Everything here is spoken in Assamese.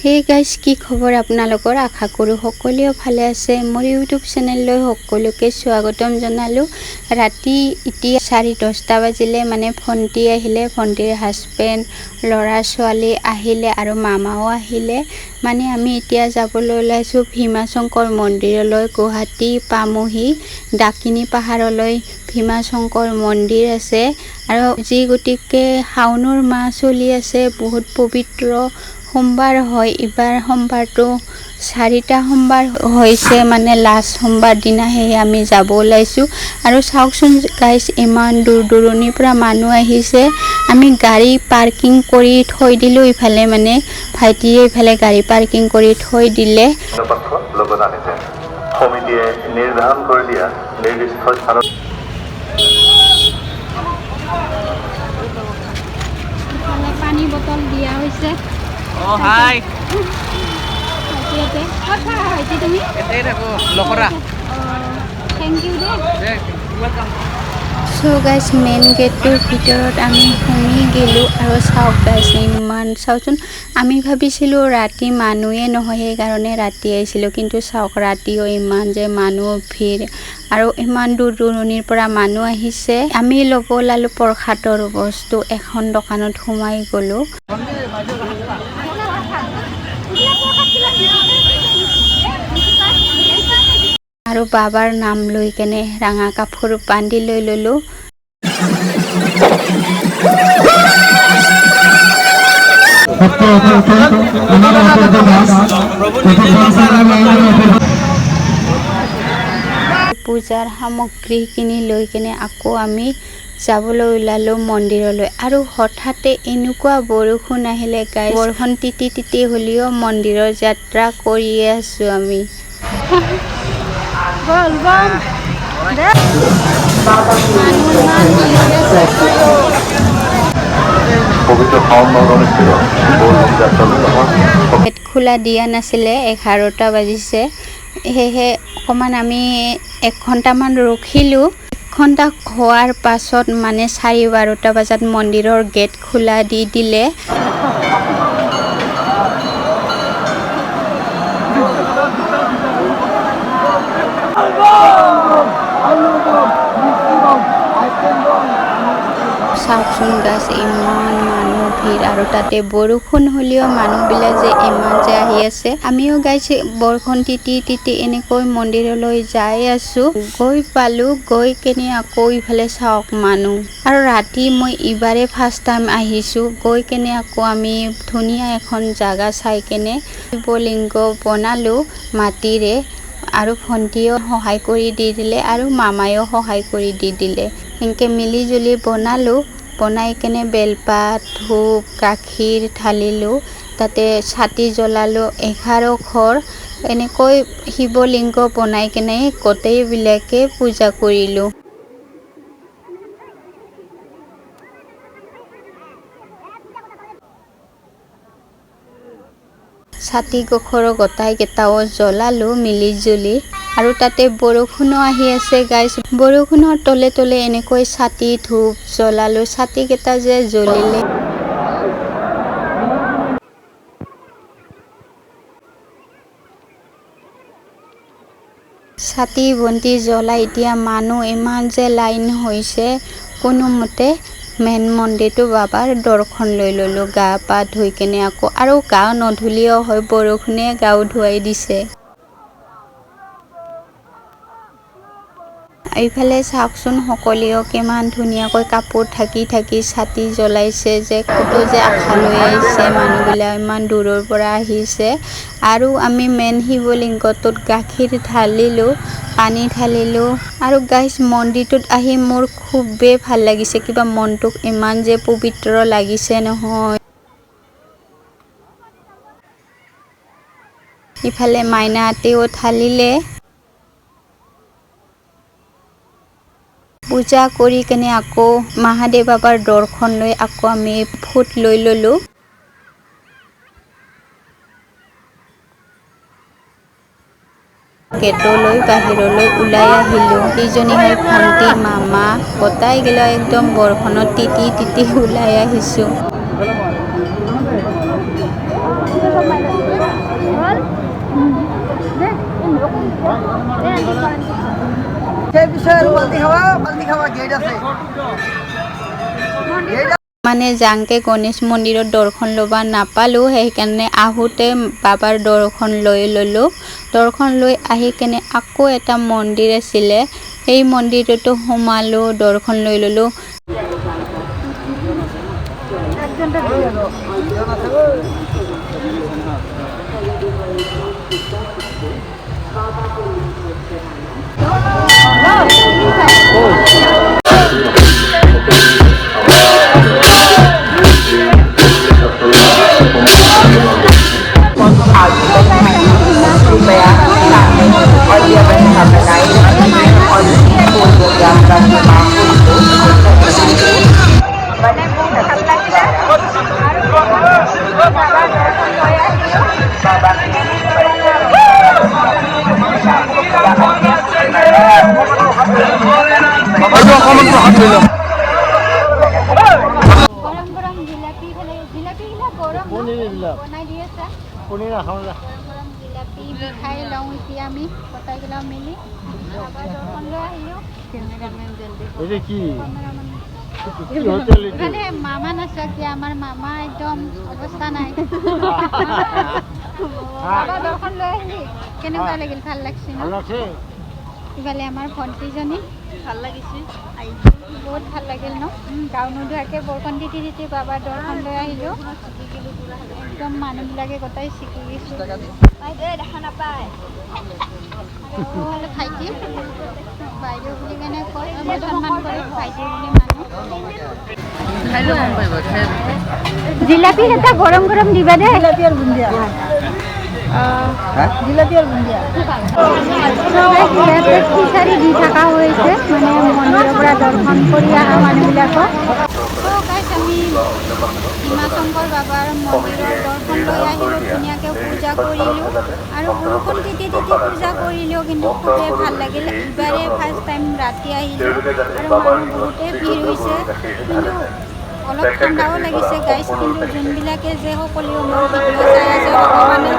হে গাইজ, কি খবৰ আপোনালোকৰ? আশা কৰোঁ সকলোৱে ভালে আছে। মোৰ ইউটিউব চেনেললৈ সকলোকে স্বাগতম জনালোঁ। ৰাতি এতিয়া 10:30 বাজিলে। ভণ্টি আহিলে, ভণ্টিৰ হাজবেণ্ড, ল'ৰা ছোৱালী আহিলে আৰু মামাও আহিলে। আমি এতিয়া যাবলৈ ওলাইছোঁ ভীমাশংকৰ মন্দিৰলৈ। গুৱাহাটী পামহি ডাকিনী পাহাৰলৈ ভীমাশংকৰ মন্দিৰ আছে। আৰু যি গতিকে শাওনৰ মাহ চলি আছে, বহুত পবিত্ৰ সোমবাৰ হয়। এইবাৰ সোমবাৰটো 4টা সোমবাৰ হৈছে, লাষ্ট সোমবাৰ দিনা সেয়ে আমি যাব ওলাইছোঁ। আৰু চাওকচোন গাইজ, ইমান দূৰ দূৰণিৰ পৰা মানুহ আহিছে। আমি গাড়ী পাৰ্কিং কৰি থৈ দিলোঁ ইফালে, ভাইটিয়ে ইফালে গাড়ী পাৰ্কিং কৰি থৈ দিলে। সমিতিয়ে নিৰ্ধাৰণ কৰি দিয়া নিৰ্দিষ্ট স্থানত পানী বটল দিয়া হৈছে। হাই তুমি থেংক ইউ দে। সো গাইজ, মেইন গেটটোৰ ভিতৰত আমি সোমাই গ'লোঁ। আৰু চাওক গাইজ, ইমান চাওকচোন, আমি ভাবিছিলোঁ ৰাতি মানুহে নহয়, সেইকাৰণে ৰাতি আহিছিলোঁ। কিন্তু চাওক, ৰাতিও ইমান যে মানুহ ভিৰ আৰু ইমান দূৰ দূৰণিৰ পৰা মানুহ আহিছে। আমি ল'ব ওলালোঁ প্ৰসাদৰ বস্তু। এখন দোকানত সোমাই গ'লোঁ। আৰু বাবাৰ নাম লৈ কেনে ৰঙা কাপোৰ বান্ধি লৈ ল'লোঁ। পূজাৰ সামগ্ৰী কিনি লৈ কেনে আকৌ আমি যাবলৈ ওলালোঁ মন্দিৰলৈ। আৰু হঠাতে এনেকুৱা বৰষুণ আহিলে গাইজ, বৰষুণ তিতি তিতি হ'লেও মন্দিৰৰ যাত্ৰা কৰিয়ে আছোঁ আমি। গেট খোলা দিয়া নাছিলে, 11টা বাজিছে। সেয়েহে অকণমান আমি 1 ঘণ্টামান ৰখিলোঁ। 1 ঘণ্টা হোৱাৰ পাছত 12:30 বজাত মন্দিৰৰ গেট খোলা দি দিলে। চাওকচোন গাছ, ইমান মানুহ ভিৰ আৰু তাতে বৰষুণ হ'লেও মানুহবিলাক যে ইমান যে আহি আছে। আমিও গাইছে বৰষুণ তিতি তিতি এনেকৈ মন্দিৰলৈ যাই আছোঁ। গৈ পালোঁ, গৈ কেনে আকৌ ইফালে চাওক মানুহ। আৰু ৰাতি মই এইবাৰে ফাৰ্ষ্ট টাইম আহিছোঁ। গৈ কেনে আকৌ আমি ধুনীয়া এখন জাগা চাই কেনে শিৱলিংগ বনালোঁ মাটিৰে। আৰু ভণ্টিও সহায় কৰি দি দিলে আৰু মামায়েও সহায় কৰি দি দিলে। এনেকৈ মিলি জুলি বনালোঁ। বনাই কেনে বেলপাত, ধূপ, গাখীৰ ঢালিলোঁ। তাতে চাকি জ্বলালোঁ। 11 ঘৰ এনেকৈ শিৱলিংগ বনাই কেনে গোটেইবিলাকে পূজা কৰিলোঁ। ছাতি গোখৰ গোটাইকেইটাও জ্বলালোঁ মিলি জুলি। আৰু তাতে বৰষুণো আহি আছে গাইজ। বৰষুণৰ তলে তলে এনেকৈ ছাতি ধূপ জ্বলালোঁ। ছাতিকেইটা যে জ্বলিলে। ছাতি বন্তি জ্বলাই এতিয়া মানুহ ইমান যে লাইন হৈছে। কোনোমতে মেইন মন্দিৰটো বাবাৰ দৰ্শন লৈ ল'লোঁ, গা পা ধুই কেনে আকৌ। আৰু গা নধুলেও হয়, বৰষুণে গাও ধুৱাই দিছে। এইফালে চাওকচোন, সকলোৱেও কিমান ধুনীয়াকৈ কাপোৰ ঢাকি ঢাকি ছাতি জ্বলাইছে। যে কতো যে আশা লৈ আহিছে, মানুহবিলাক ইমান দূৰৰ পৰা আহিছে। আৰু আমি মেইন শিৱলিংগটোত গাখীৰ ঢালিলোঁ, পানী ঢালিলোঁ। আৰু গাইজ, মন্দিৰটোত আহি মোৰ খুবেই ভাল লাগিছে। কিবা মনটোক ইমান যে পবিত্ৰ লাগিছে নহয়। ইফালে মাইনাহঁতেও ঢালিলে। পূজা কৰি কেনে আকৌ মহাদেৱ বাবাৰ দৰ্শন লৈ আকৌ আমি ফুট লৈ ল'লোঁ। গেটলৈ বাহিৰলৈ ওলাই আহিলোঁ। এইজনী হ'ল ভণ্টি, মামা, গোটাইগিলা একদম বৰষুণত তিতি তিতি ওলাই আহিছোঁ। সেই বিষয়ে আৰু পাল্টি খাৱা গেট আছে মানে যাংকে গণেশ মন্দিৰত দৰ্শন ল'ব নাপালোঁ, সেইকাৰণে আহোঁতে বাবাৰ দৰ্শন লৈ ল'লোঁ। দৰ্শন লৈ আহি কেনে আকৌ এটা মন্দিৰ আছিলে, সেই মন্দিৰতো সোমালোঁ, দৰ্শন লৈ ল'লোঁ। গৰম গৰম জিলাপি জিলাপিবিলাক গৰম বনাই দি আছে। গৰম জিলাপি খাই লওঁ এতিয়া আমি গোটাইবিলাক মিলি বাবাৰ দৰ্শন লৈ আহিলোঁ। ইফালে মামা নাচাক যে আমাৰ মামা একদম অৱস্থা নাই। বাবা দৰ্শন লৈ আহিলি কেনেকুৱা লাগিল? ভাল লাগছে ন? ইফালে আমাৰ ভণ্টিজনী ভাল লাগিছে, বহুত ভাল লাগিল ন? গাঁও নোধোৱাকৈ বৰষুণ তিতি তিতি বাবাৰ দৰ্শন লৈ আহিলোঁ। একদম মানুহবিলাকে গোটাই চিকি গৈছোঁ। দেখা নাপায় ভাইটি বাইদেউ বুলি কেনে কয়, সন্মান কৰে ভাইটি বুলি মানুহ। জিলাপি এটা গৰম গৰম দিবা দে। জিলাপি আৰু বুন্দিয়া খিচাৰি দি থকা হৈছে, মানে মন্দিৰৰ পৰা দৰ্শন কৰি অহা মানুহবিলাকক। আমি ভীমাশংকৰ বাবাৰ মন্দিৰৰ দৰ্শন লৈ আহিলোঁ, ধুনীয়াকৈ পূজা কৰিলোঁ আৰু বৰষুণ তিতি তিতি পূজা কৰিলোঁ, কিন্তু খুবেই ভাল লাগিল। ইবাৰে ফাৰ্ষ্ট টাইম ৰাতি আহিলোঁ আৰু মানুহ বহুতেই ভিৰ হৈছে, কিন্তু অলপ ঠাণ্ডাও লাগিছে গাইছ। কিন্তু যোনবিলাকে যে সকলোৱে মোৰ ভিডিঅ' চাই আছে ভগৱানে